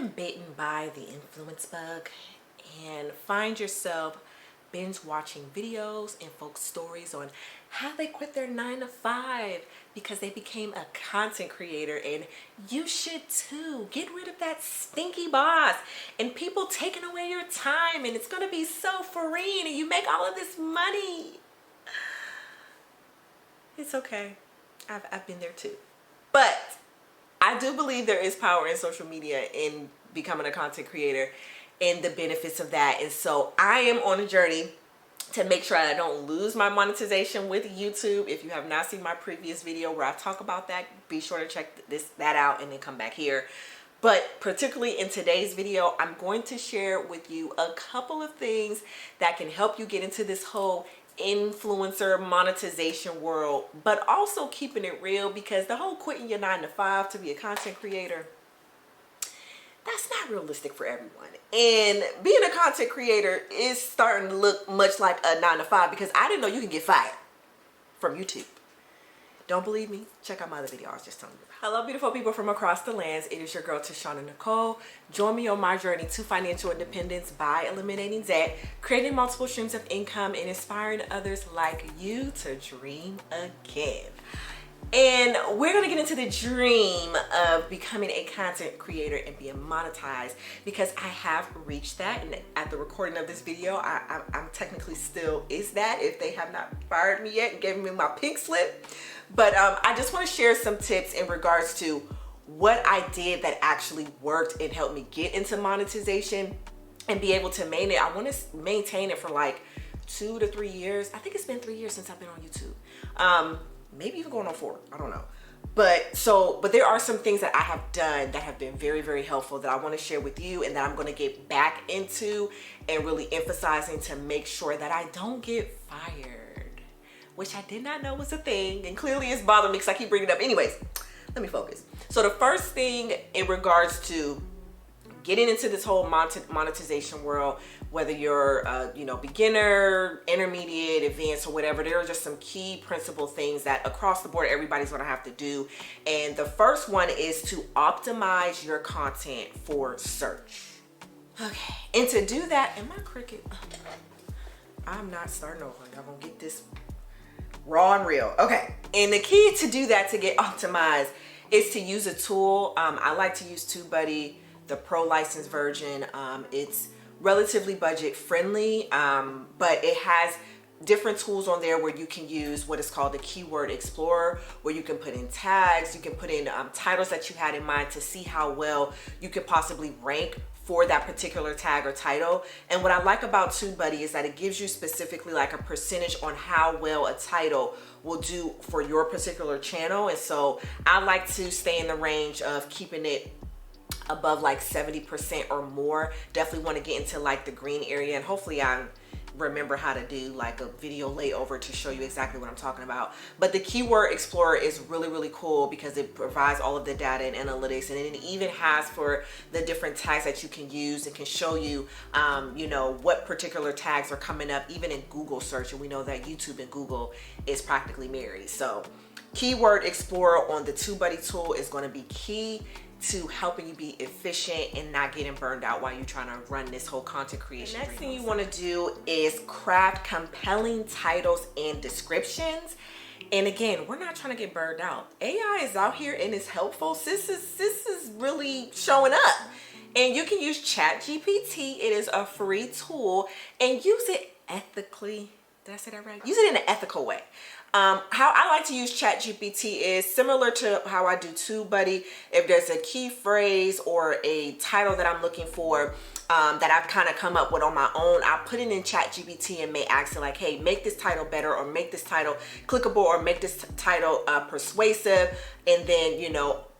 been bitten by the influence bug and find yourself binge watching videos and folks' stories on how they quit their 9 to 5 because they became a content creator, and you should too. Get rid of that stinky boss and people taking away your time, and it's gonna be so free and you make all of this money. It's okay. I've been there too. But I do believe there is power in social media in becoming a content creator and the benefits of that. And so I am on a journey to make sure I don't lose my monetization with YouTube. If you have not seen my previous video where I talk about that, be sure to check that out and then come back here. But particularly in today's video, I'm going to share with you a couple of things that can help you get into this whole influencer monetization world, but also keeping it real, because the whole quitting your 9 to 5 to be a content creator, that's not realistic for everyone. And being a content creator is starting to look much like a 9 to 5, because I didn't know you can get fired from YouTube. Don't believe me? Check out my other video I was just telling you about. Hello, beautiful people from across the lands. It is your girl, 𝗖𝗛𝗡. Join me on my journey to financial independence by eliminating debt, creating multiple streams of income, and inspiring others like you to dream again. And we're going to get into the dream of becoming a content creator and being monetized, because I have reached that. And at the recording of this video, I'm technically still is that, if they have not fired me yet and given me my pink slip. But I just want to share some tips in regards to what I did that actually worked and helped me get into monetization and be able to maintain it. I want to maintain it for like 2 to 3 years. I think it's been 3 years since I've been on YouTube. Maybe even going on 4, I don't know. But there are some things that I have done that have been very, very helpful that I want to share with you, and that I'm going to get back into and really emphasizing to make sure that I don't get fired, which I did not know was a thing, and clearly it's bothering me because I keep bringing it up. Anyways, let me focus. So the first thing in regards to getting into this whole monetization world, whether you're beginner, intermediate, advanced, or whatever, there are just some key principal things that across the board everybody's gonna have to do. And the first one is to optimize your content for search. Okay, and to do that, am I cricket? I'm not starting over. Y'all gonna get this raw and real. Okay, and the key to do that, to get optimized, is to use a tool. I like to use TubeBuddy, the pro license version. It's relatively budget friendly, but it has different tools on there where you can use what is called the Keyword Explorer, where you can put in tags, you can put in titles that you had in mind to see how well you could possibly rank for that particular tag or title. And what I like about TubeBuddy is that it gives you specifically like a percentage on how well a title will do for your particular channel. And so I like to stay in the range of keeping it above like 70% or more. Definitely want to get into like the green area, and hopefully I remember how to do like a video layover to show you exactly what I'm talking about. But the Keyword Explorer is really, really cool because it provides all of the data and analytics, and it even has for the different tags that you can use. It can show you what particular tags are coming up even in Google search, and we know that YouTube and Google is practically married. So Keyword Explorer on the TubeBuddy tool is going to be key to helping you be efficient and not getting burned out while you're trying to run this whole content creation. The next thing you want to do is craft compelling titles and descriptions. And again, we're not trying to get burned out. AI is out here and it's helpful. This is really showing up. And you can use ChatGPT. It is a free tool, and use it ethically. Did I say that right? Use it in an ethical way. How I like to use ChatGPT is similar to how I do TubeBuddy. If there's a key phrase or a title that I'm looking for that I've kind of come up with on my own, I put it in ChatGPT and may ask it like, hey, make this title better, or make this title clickable, or make this title persuasive. And then,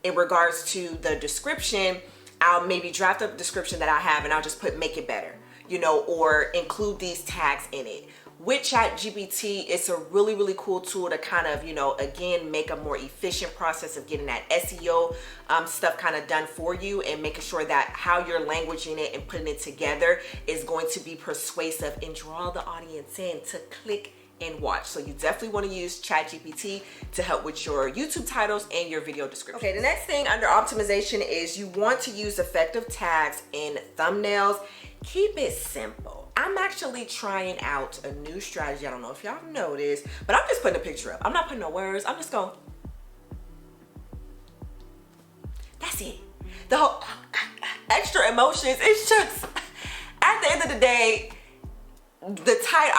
in regards to the description, I'll maybe draft up a description that I have, and I'll just put make it better, or include these tags in it. With ChatGPT, it's a really, really cool tool to kind of, again, make a more efficient process of getting that SEO stuff kind of done for you, and making sure that how you're languaging it and putting it together is going to be persuasive and draw the audience in to click and watch. So you definitely want to use ChatGPT to help with your YouTube titles and your video description. Okay, the next thing under optimization is you want to use effective tags in thumbnails. Keep it simple. I'm actually trying out a new strategy. I don't know if y'all noticed, but I'm just putting a picture up. I'm not putting no words. I'm just going, that's it. The whole extra emotions, it's just, at the end of the day, the title,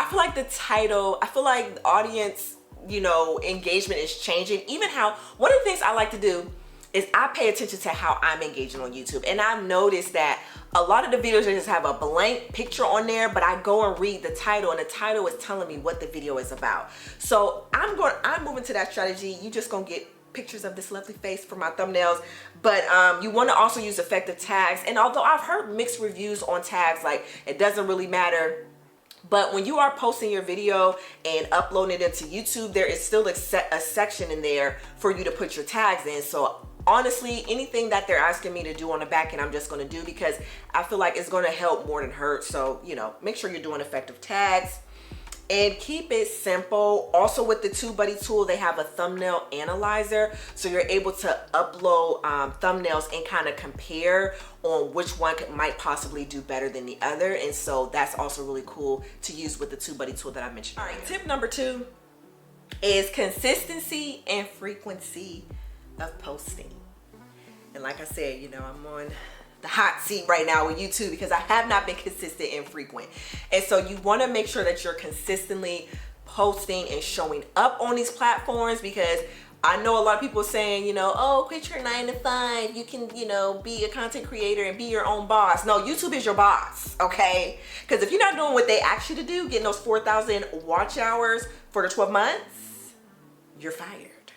I feel like the audience, you know, engagement is changing. Even how, one of the things I like to do is I pay attention to how I'm engaging on YouTube. And I've noticed that a lot of the videos just have a blank picture on there, but I go and read the title, and the title is telling me what the video is about. So I'm moving to that strategy. You just gonna get pictures of this lovely face for my thumbnails, but you want to also use effective tags. And although I've heard mixed reviews on tags, like it doesn't really matter, but when you are posting your video and uploading it into YouTube, there is still a section in there for you to put your tags in. So honestly, anything that they're asking me to do on the back end, I'm just going to do, because I feel like it's going to help more than hurt. So, you know, make sure you're doing effective tags. And keep it simple. Also with the TubeBuddy tool, they have a thumbnail analyzer. So you're able to upload thumbnails and kind of compare on which one might possibly do better than the other. And so that's also really cool to use with the TubeBuddy tool that I mentioned. All right, tip number 2 is consistency and frequency of posting. And like I said, you know, I'm on the hot seat right now with YouTube because I have not been consistent and frequent. And so you want to make sure that you're consistently posting and showing up on these platforms, because I know a lot of people saying, you know, oh, quit your 9 to 5. You can, you know, be a content creator and be your own boss. No, YouTube is your boss, okay? Because if you're not doing what they ask you to do, getting those 4,000 watch hours for the 12 months, you're fired.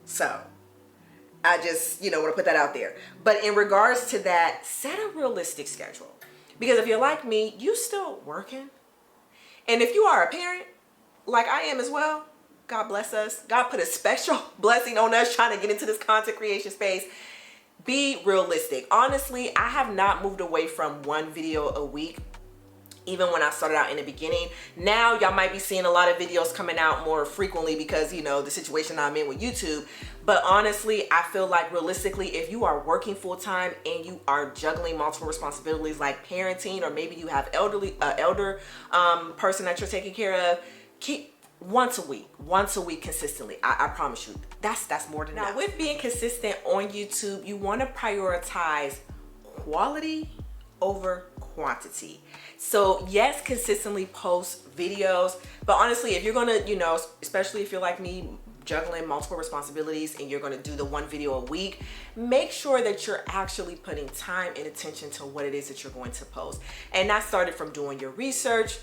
So I just, you know, want to put that out there. But in regards to that, set a realistic schedule. Because if you're like me, you still working. And if you are a parent, like I am as well, God bless us. God put a special blessing on us trying to get into this content creation space. Be realistic. Honestly, I have not moved away from 1 video a week, even when I started out in the beginning. Now y'all might be seeing a lot of videos coming out more frequently because, you know, the situation I'm in with YouTube. But honestly, I feel like realistically, if you are working full-time and you are juggling multiple responsibilities like parenting, or maybe you have elder person that you're taking care of, keep once a week consistently. I promise you, that's more than enough. Now with being consistent on YouTube, you want to prioritize quality over quantity. So yes, consistently post videos, but honestly, if you're gonna, you know, especially if you're like me, juggling multiple responsibilities, and you're going to do the 1 video a week, make sure that you're actually putting time and attention to what it is that you're going to post. And that started from doing your research,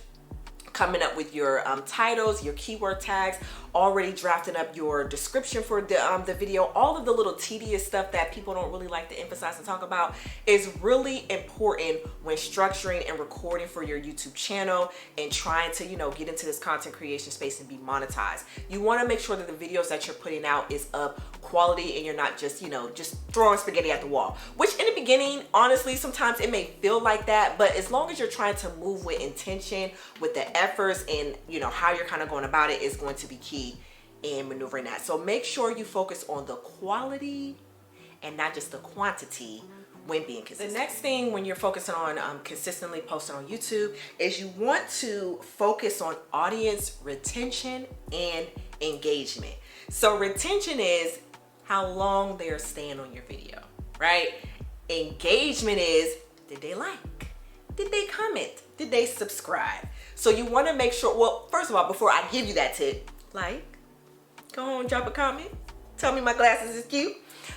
coming up with your titles, your keyword tags, already drafting up your description for the video. All of the little tedious stuff that people don't really like to emphasize and talk about is really important when structuring and recording for your YouTube channel and trying to, you know, get into this content creation space and be monetized. You want to make sure that the videos that you're putting out is of quality and you're not just, you know, just throwing spaghetti at the wall, which in the beginning, honestly, sometimes it may feel like that, but as long as you're trying to move with intention, with the efforts, and you know how you're kind of going about it is going to be key in maneuvering that. So make sure you focus on the quality and not just the quantity when being consistent. The next thing when you're focusing on consistently posting on YouTube is you want to focus on audience retention and engagement. So retention is how long they're staying on your video, right? Engagement is, did they like? Did they comment? Did they subscribe? So you want to make sure, well, first of all, before I give you that tip, like, go on, drop a comment, tell me my glasses is cute,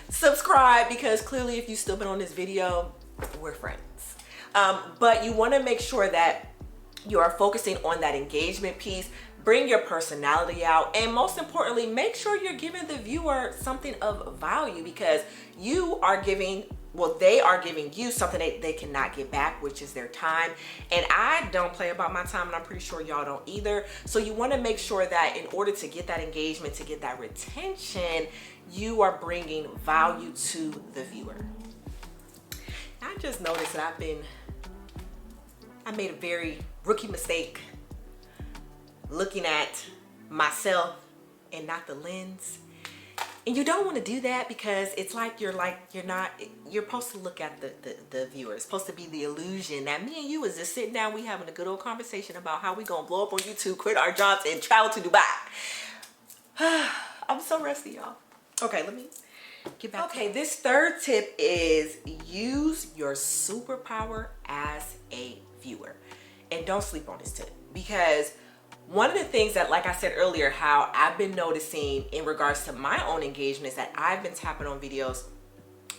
subscribe, because clearly if you've still been on this video, we're friends. But you want to make sure that you are focusing on that engagement piece. Bring your personality out, and most importantly, make sure you're giving the viewer something of value, because you are giving, well, they are giving you something that they cannot get back, which is their time. And I don't play about my time, and I'm pretty sure y'all don't either. So you want to make sure that in order to get that engagement, to get that retention, you are bringing value to the viewer. I just noticed that I made a very rookie mistake looking at myself and not the lens. And you don't want to do that because it's like you're supposed to look at the viewer. It's supposed to be the illusion that me and you is just sitting down, we having a good old conversation about how we gonna blow up on YouTube, quit our jobs, and travel to Dubai. I'm so rusty, y'all. Okay, let me get back. Okay, this third tip is use your superpower as a viewer. And don't sleep on this tip, because one of the things that, like I said earlier, how I've been noticing in regards to my own engagements, that I've been tapping on videos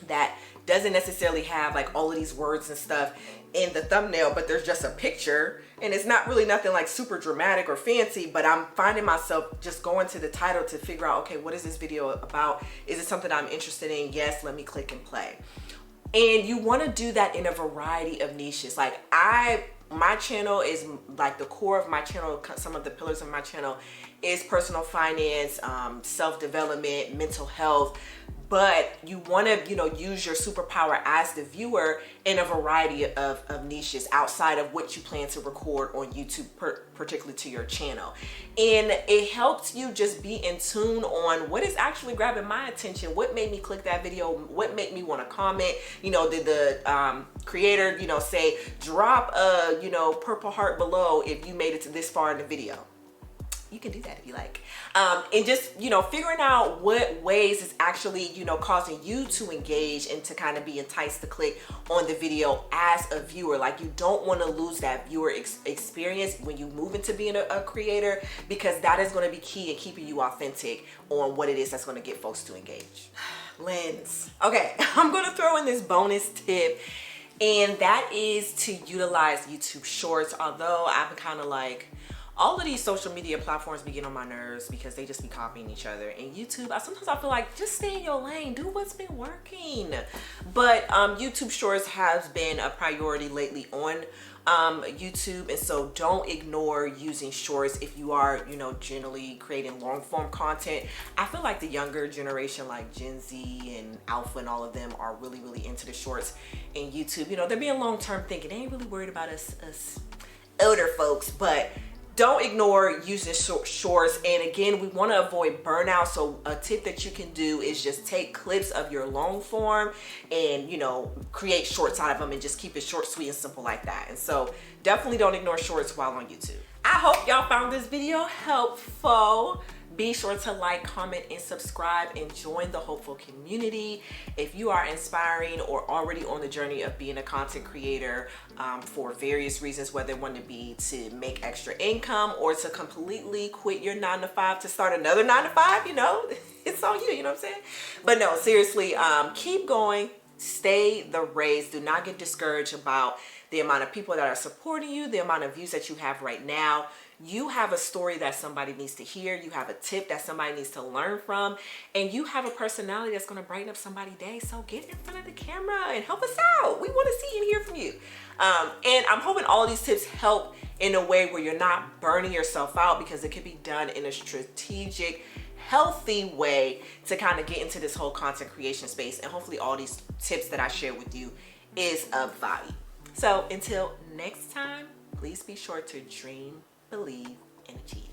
that doesn't necessarily have like all of these words and stuff in the thumbnail, but there's just a picture and it's not really nothing like super dramatic or fancy, but I'm finding myself just going to the title to figure out, okay, what is this video about? Is it something I'm interested in? Yes, let me click and play. And you want to do that in a variety of niches. Like my channel is like the core of my channel. Some of the pillars of my channel is personal finance, self-development, mental health. But you want to, use your superpower as the viewer in a variety of niches outside of what you plan to record on YouTube, particularly to your channel. And it helps you just be in tune on what is actually grabbing my attention, what made me click that video, what made me want to comment. Did the creator, say, drop a, purple heart below if you made it to this far in the video. You can do that if you like. And just, figuring out what ways is actually, causing you to engage and to kind of be enticed to click on the video as a viewer. Like, you don't want to lose that viewer experience when you move into being a creator, because that is going to be key in keeping you authentic on what it is that's going to get folks to engage. Lens. Okay, I'm going to throw in this bonus tip, and that is to utilize YouTube Shorts. Although I'm kind of like, all of these social media platforms be getting on my nerves because they just be copying each other. And YouTube, sometimes I feel like, just stay in your lane, do what's been working. But YouTube Shorts has been a priority lately on YouTube, and so don't ignore using Shorts if you are, generally creating long form content. I feel like the younger generation, like Gen Z and Alpha and all of them, are really, really into the Shorts and YouTube. They're being long term thinking. They ain't really worried about us older folks, but don't ignore using Shorts. And again, we want to avoid burnout. So a tip that you can do is just take clips of your long form and, create shorts out of them and just keep it short, sweet, and simple like that. And so definitely don't ignore Shorts while on YouTube. I hope y'all found this video helpful. Be sure to like, comment, and subscribe, and join the hopeful community. If you are inspiring or already on the journey of being a content creator for various reasons, whether it want to be to make extra income or to completely quit your 9-to-5 to start another 9-to-5, it's on you, what I'm saying? But no, seriously, keep going, stay the race. Do not get discouraged about the amount of people that are supporting you, the amount of views that you have right now. You have a story that somebody needs to hear. You have a tip that somebody needs to learn from. And you have a personality that's going to brighten up somebody's day. So get in front of the camera and help us out. We want to see and hear from you. And I'm hoping all these tips help in a way where you're not burning yourself out, because it can be done in a strategic, healthy way to kind of get into this whole content creation space. And hopefully all these tips that I share with you is of value. So until next time, please be sure to dream, believe, and achieve.